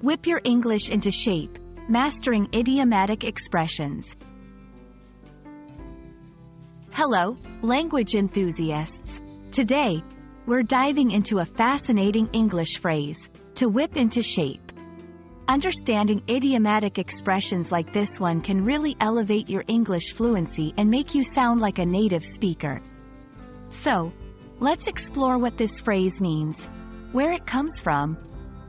Whip your English into shape, mastering idiomatic expressions. Hello, language enthusiasts. Today, we're diving into a fascinating English phrase, to whip into shape. Understanding idiomatic expressions like this one can really elevate your English fluency and make you sound like a native speaker. So, let's explore what this phrase means, where it comes from,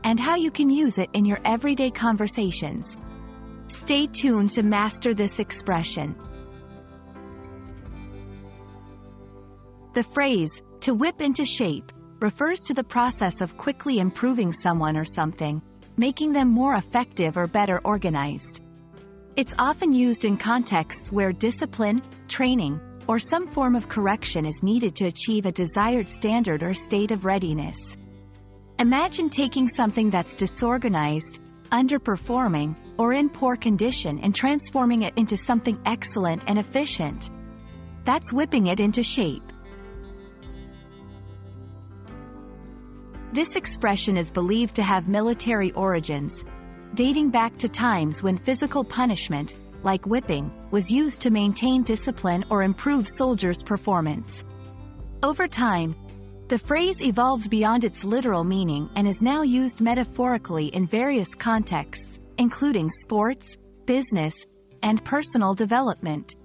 and how you can use it in your everyday conversations. Stay tuned to master this expression. The phrase, to whip into shape, refers to the process of quickly improving someone or something, making them more effective or better organized. It's often used in contexts where discipline, training, or some form of correction is needed to achieve a desired standard or state of readiness. Imagine taking something that's disorganized, underperforming, or in poor condition and transforming it into something excellent and efficient. That's whipping it into shape. This expression is believed to have military origins, dating back to times when physical punishment, like whipping, was used to maintain discipline or improve soldiers' performance. Over time, the phrase evolved beyond its literal meaning and is now used metaphorically in various contexts, including sports, business, and personal development.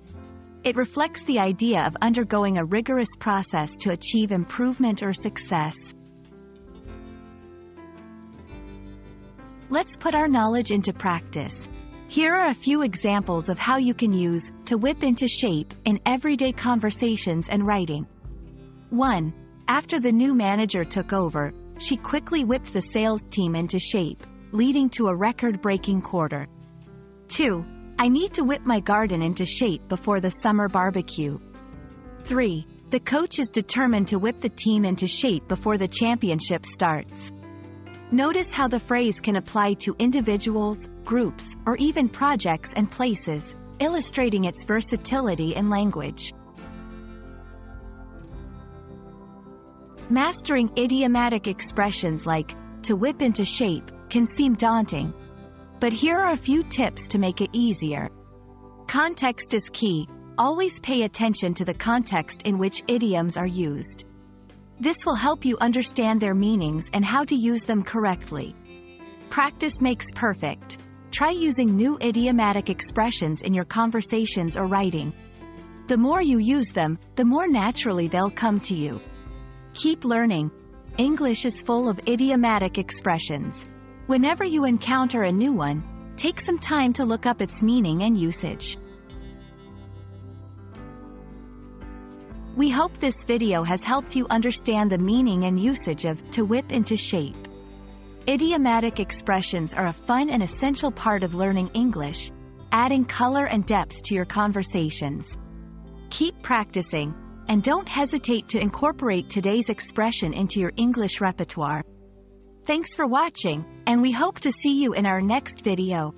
It reflects the idea of undergoing a rigorous process to achieve improvement or success. Let's put our knowledge into practice. Here are a few examples of how you can use to whip into shape in everyday conversations and writing. 1. After the new manager took over, she quickly whipped the sales team into shape, leading to a record-breaking quarter. 2. I need to whip my garden into shape before the summer barbecue. 3. The coach is determined to whip the team into shape before the championship starts. Notice how the phrase can apply to individuals, groups, or even projects and places, illustrating its versatility in language. Mastering idiomatic expressions like, to whip into shape, can seem daunting. But here are a few tips to make it easier. Context is key. Always pay attention to the context in which idioms are used. This will help you understand their meanings and how to use them correctly. Practice makes perfect. Try using new idiomatic expressions in your conversations or writing. The more you use them, the more naturally they'll come to you. Keep learning. English is full of idiomatic expressions. Whenever you encounter a new one, take some time to look up its meaning and usage. We hope this video has helped you understand the meaning and usage of to whip into shape. Idiomatic expressions are a fun and essential part of learning English, adding color and depth to your conversations. Keep practicing, and don't hesitate to incorporate today's expression into your English repertoire. Thanks for watching, and we hope to see you in our next video.